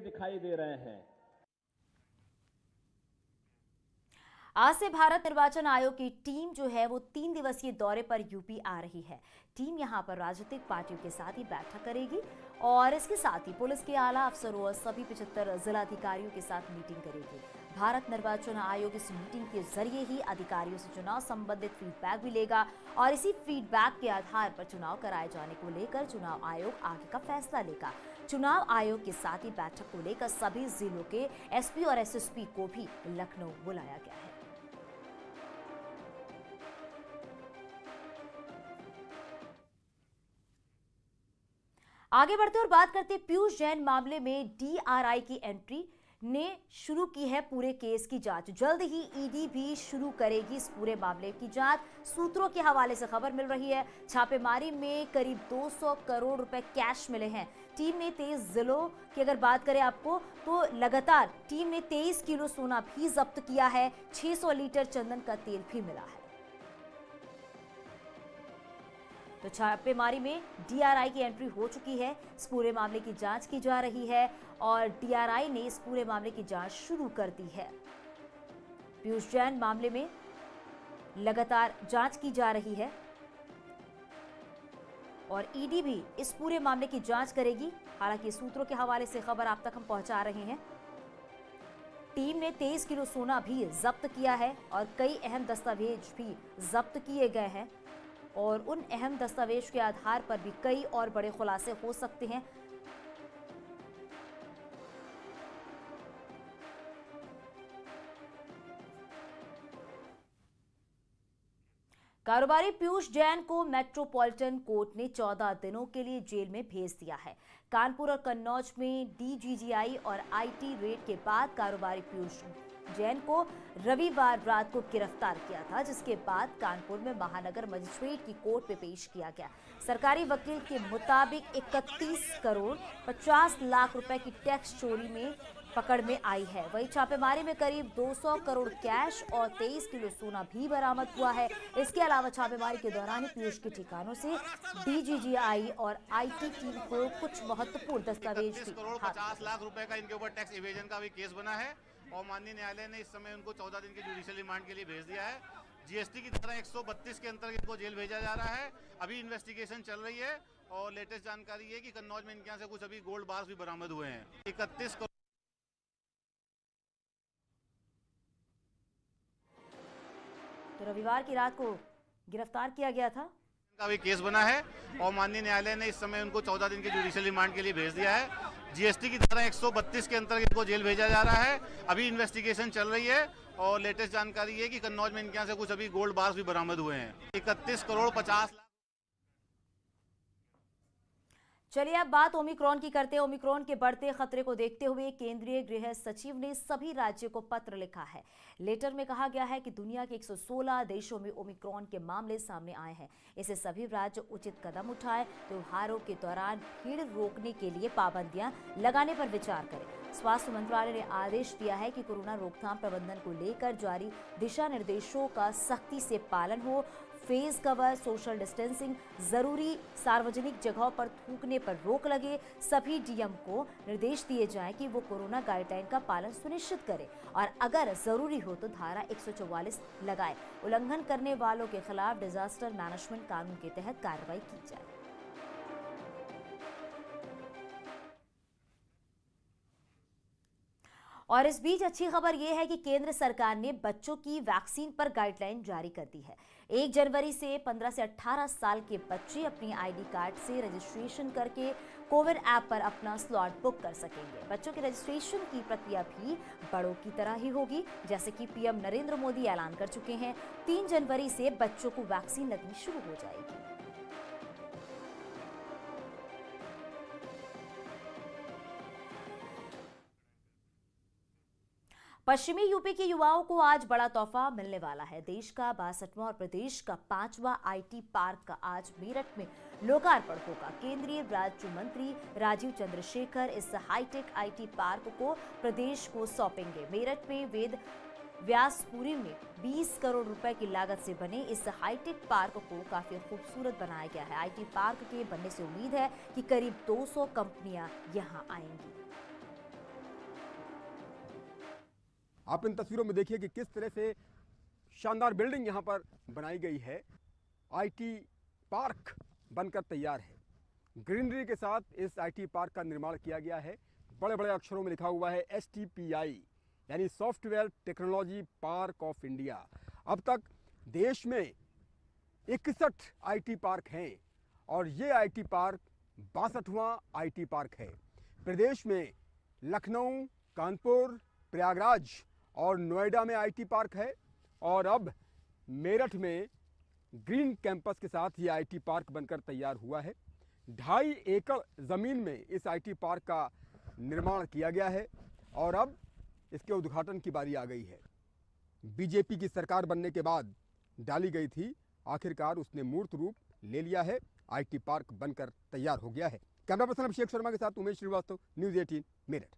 दिखाई दे रहे हैं। आज से भारत निर्वाचन आयोग की टीम जो है वो 3 दिवसीय दौरे पर यूपी आ रही है। टीम यहां पर राजनीतिक पार्टियों के साथ ही बैठक करेगी और इसके साथ ही पुलिस के आला अफसरों और सभी 75 जिलाधिकारियों के साथ मीटिंग करेगी। भारत निर्वाचन आयोग इस मीटिंग के जरिए ही अधिकारियों से चुनाव संबंधित फीडबैक भी लेगा और इसी फीडबैक के आधार पर चुनाव कराए जाने को लेकर चुनाव आयोग आगे का फैसला लेगा। चुनाव आयोग के साथ ही बैठक को लेकर सभी जिलों के एसपी और एसएसपी को भी लखनऊ बुलाया गया है। आगे बढ़ते और बात करते पीयूष जैन मामले में डीआरआई की एंट्री ने शुरू की है पूरे केस की जांच। जल्द ही ईडी भी शुरू करेगी इस पूरे मामले की जांच। सूत्रों के हवाले से खबर मिल रही है छापेमारी में करीब 200 करोड़ रुपए कैश मिले हैं। टीम ने 23 जिलों की अगर बात करें आपको तो लगातार टीम ने 23 किलो सोना भी जब्त किया है। 600 लीटर चंदन का तेल भी मिला है। तो छापेमारी में डीआरआई की एंट्री हो चुकी है। इस पूरे मामले की जांच की जा रही है और डीआरआई ने इस पूरे मामले की जांच शुरू कर दी है। पीयूष जैन मामले में लगातार जांच की जा रही है और ईडी भी इस पूरे मामले की जांच करेगी। हालांकि सूत्रों के हवाले से खबर आप तक हम पहुंचा रहे हैं। टीम ने 23 किलो सोना भी जब्त किया है और कई अहम दस्तावेज भी जब्त किए गए हैं और उन अहम दस्तावेज के आधार पर भी कई और बड़े खुलासे हो सकते हैं। कारोबारी पीयूष जैन को मेट्रोपॉलिटन कोर्ट ने 14 दिनों के लिए जेल में भेज दिया है। कानपुर और कन्नौज में डीजीजीआई और आईटी रेड के बाद कारोबारी पीयूष जैन को रविवार रात को गिरफ्तार किया था, जिसके बाद कानपुर में महानगर मजिस्ट्रेट की कोर्ट में पेश किया गया। सरकारी वकील के मुताबिक 31 करोड़ 50 लाख रुपए की टैक्स चोरी में पकड़ में आई है। वहीं छापेमारी में करीब 200 करोड़ कैश और 23 किलो सोना भी बरामद हुआ है। इसके अलावा छापेमारी के दौरान पीयूष के ठिकानों से डीजीजीआई और आईटी टीम को कुछ महत्वपूर्ण दस्तावेज 31 करोड़ 50 लाख रुपए का इनके ऊपर टैक्स इवेजन का भी केस बना है और माननीय न्यायालय ने इस समय उनको 14 दिन के जुडिशियल रिमांड के लिए भेज दिया है। जीएसटी की धारा 132 के अंतर्गत इनको जेल भेजा जा रहा है। अभी इन्वेस्टिगेशन चल रही है और लेटेस्ट जानकारी है कि कन्नौज में इनके यहाँ से कुछ अभी गोल्ड बार्स भी बरामद हुए हैं। 31 करोड़ तो रविवार की रात को गिरफ्तार किया गया था। का भी केस बना है और माननीय न्यायालय ने इस समय उनको 14 दिन के जुडिशियल रिमांड के लिए भेज दिया है। जीएसटी की धारा 132 के अंतर्गत इनको जेल भेजा जा रहा है। अभी इन्वेस्टिगेशन चल रही है और लेटेस्ट जानकारी है कि कन्नौज में इनके यहाँ से कुछ अभी गोल्ड बार्स भी बरामद हुए हैं। 31 करोड़ 50 लाख। चलिए अब बात ओमिक्रॉन की करते हैं। ओमिक्रॉन के बढ़ते खतरे को देखते हुए केंद्रीय गृह सचिव ने सभी राज्यों को पत्र लिखा है। लेटर में कहा गया है कि दुनिया के 116 देशों में ओमिक्रॉन के मामले सामने आए हैं। इससे सभी राज्य उचित कदम उठाएं, त्योहारों के दौरान भीड़ रोकने के लिए पाबंदियां लगाने पर विचार करें। स्वास्थ्य मंत्रालय ने आदेश दिया है कि कोरोना रोकथाम प्रबंधन को लेकर जारी दिशा निर्देशों का सख्ती से पालन हो। फेस कवर, सोशल डिस्टेंसिंग, जरूरी सार्वजनिक जगहों पर थूकने पर रोक लगे। सभी डीएम को निर्देश दिए जाएं कि वो कोरोना गाइडलाइन का पालन सुनिश्चित करें और अगर जरूरी हो तो धारा 144 लगाए। उल्लंघन करने वालों के खिलाफ डिजास्टर मैनेजमेंट कानून के तहत कार्रवाई की जाए। और इस बीच अच्छी खबर यह है कि केंद्र सरकार ने बच्चों की वैक्सीन पर गाइडलाइन जारी कर दी है। 1 जनवरी से 15 से 18 साल के बच्चे अपनी आईडी कार्ड से रजिस्ट्रेशन करके कोविन ऐप पर अपना स्लॉट बुक कर सकेंगे। बच्चों के रजिस्ट्रेशन की प्रक्रिया भी बड़ों की तरह ही होगी, जैसे कि पीएम नरेंद्र मोदी ऐलान कर चुके हैं। 3 जनवरी से बच्चों को वैक्सीन लगनी शुरू हो जाएगी। पश्चिमी यूपी के युवाओं को आज बड़ा तोहफा मिलने वाला है। देश का 62वां और प्रदेश का 5वां आईटी पार्क का आज मेरठ में लोकार्पण होगा। केंद्रीय राज्य मंत्री राजीव चंद्रशेखर इस हाईटेक आईटी पार्क को प्रदेश को सौंपेंगे। मेरठ में वेद व्यासपुरी में 20 करोड़ रुपए की लागत से बने इस हाईटेक पार्क को काफी खूबसूरत बनाया गया है। आईटी पार्क के बनने से उम्मीद है कि करीब 200 कंपनियां यहां आएंगी। आप इन तस्वीरों में देखिए कि किस तरह से शानदार बिल्डिंग यहाँ पर बनाई गई है। आईटी पार्क बनकर तैयार है। ग्रीनरी के साथ इस आईटी पार्क का निर्माण किया गया है। बड़े बड़े अक्षरों में लिखा हुआ है STPI, यानी software technology park of India. अब तक देश में 61 आईटी पार्क हैं और ये आईटी पार्क 62वां आईटी पार्क है। प्रदेश में लखनऊ, कानपुर, प्रयागराज और नोएडा में आईटी पार्क है और अब मेरठ में ग्रीन कैंपस के साथ ये आईटी पार्क बनकर तैयार हुआ है। 2.5 एकड़ ज़मीन में इस आईटी पार्क का निर्माण किया गया है और अब इसके उद्घाटन की बारी आ गई है। बीजेपी की सरकार बनने के बाद डाली गई थी, आखिरकार उसने मूर्त रूप ले लिया है। आईटी पार्क बनकर तैयार हो गया है। कैमरा पर्सन अभिषेक शर्मा के साथ उमेश श्रीवास्तव, न्यूज़ 18 मेरठ।